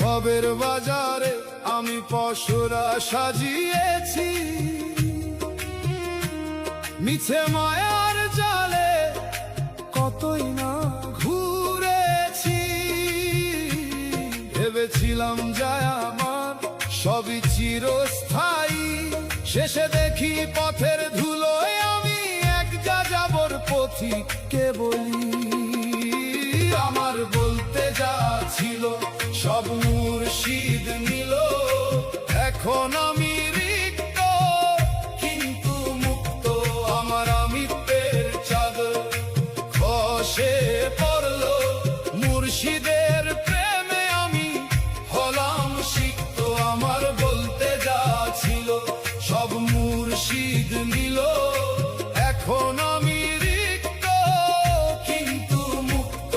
ভবের বাজারে আমি পশুরা সাজিয়েছি, মিছে মায়ার জালে কতই না ঘুরেছি। ভেবেছিলাম যায় আমার সবই চিরস্থায়ী, শেষে দেখি পথের ধুলোয় আমি এক যাযাবর পথিক। কে বলি আমার বলতে যা ছিল সব মুর্শিদ নিল, এখন আমি রিক্ত কিন্তু মুক্ত। আমার আমিত্বের চাদর খসে পড়ল, মুর্শিদের প্রেমে আমি হলাম সিক্ত। আমার বলতে যা ছিল সব মুর্শিদ নিল, এখন আমি রিক্ত কিন্তু মুক্ত।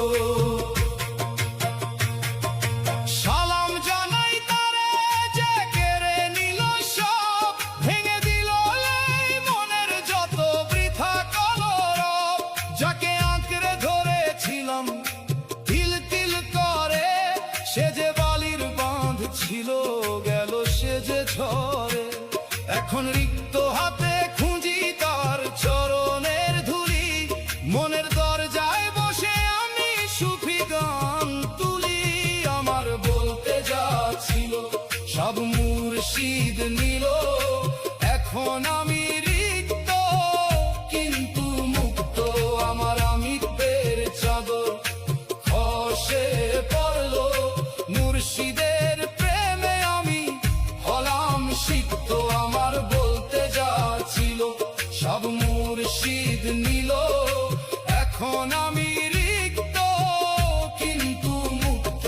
সালাম জানাই তারে যে কেড়ে নিল সব, ভেঙে দিল এই মনের যত বৃথা কলরব। যাকে আঁকড়ে ধরেছিলাম তিল তিল করে, সে যে বালির বাঁধ ছিল গেল সে যে ঝরে। এখন রিক্ত হাতে খুঁজি তার চরণের ধুলি, মনের দরজায় বসে আমি সুফি গান তুলি। আমার বলতে যা ছিল সব মুর্শিদ নিল, এখন আমি রিক্ত কিন্তু মুক্ত। আমার আমিত্বের চাদর খসে পড়ল, মুর্শিদের প্রেমে আমি হলাম সিক্ত। আমার বলতে যা ছিল সব মুর্শিদ নিল, এখন আমি রিক্ত কিন্তু মুক্ত।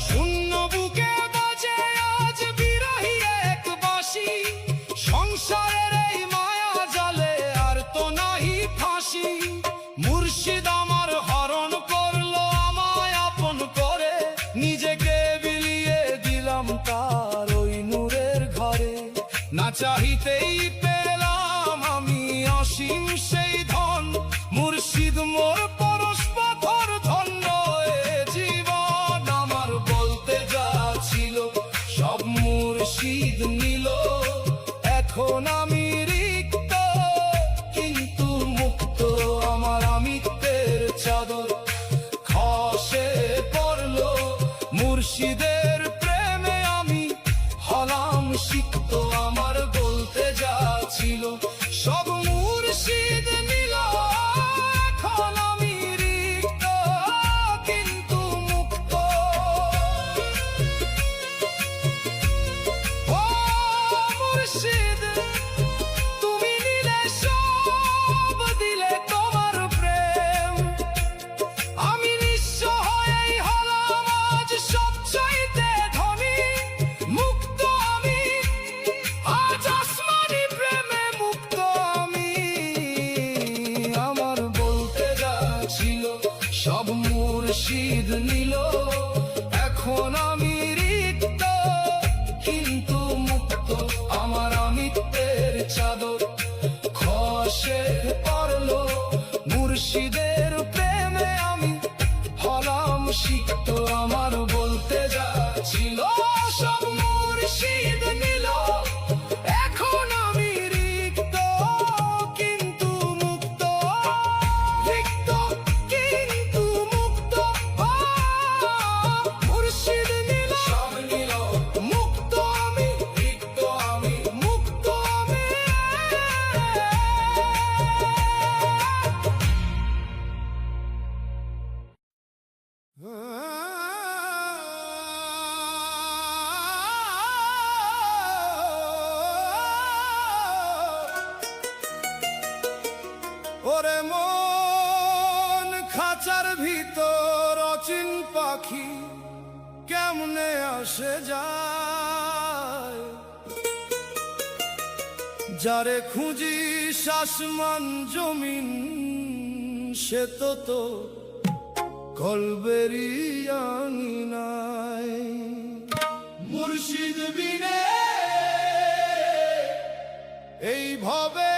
শূন্য বুকে বাজে আজ বিরহী এক বাঁশি, সংসারের এই মায়া জালে আর তো নাহি ফাঁসি। মুর্শিদ আমার হরণ করলো আমায় আপন করে, নিজেকে বিলিয়ে দিলাম তার ওই নূরের ঘরে। না চাহিতেই পেলাম আমি অসীম সেই ধন, মুর্শিদ মোর পরশ পাথর ধন্য এ জীবন। আমার বলতে যা ছিল সব মুর্শিদ নিল, এখন আমি রিক্ত কিন্তু মুক্ত। আমার আমিত্বের চাদর খসে পড়ল, মুর্শিদের প্রেমে আমি হলাম সিক্ত। আমার বলতে যা ছিল সব মুর্শিদ নিল, এখন আমি রিক্ত কিন্তু মুক্ত। ও মুর্শিদ তুমি নিলে সব, দিলে তোমার প্রেম, আমি নিঃস্ব হয়েই হলাম আজ সবচাইতে ধনী। মুক্ত আমি আজ আসমানি প্রেমে মুক্ত আমি। আমার বলতে যা ছিল সব মুর্শিদ নিল, এখন আমি রিক্ত কিন্তু মুক্ত। আমার আমিত্বের চাদর খসে পড়ল, মুর্শিদের প্রেমে আমি হলাম সিক্ত। আমার বলতে যা ছিল সব মুর্শিদ নিল, এখন আমি রিক্ত কিন্তু ওরে মন খাঁচার ভিতর অচিন পাখি কেমনে আসে যায়, যারে খুঁজিস আসমান জমিন সে তো কলবেরি আঙিনায়। মুর্শিদ বিনে এই ভবে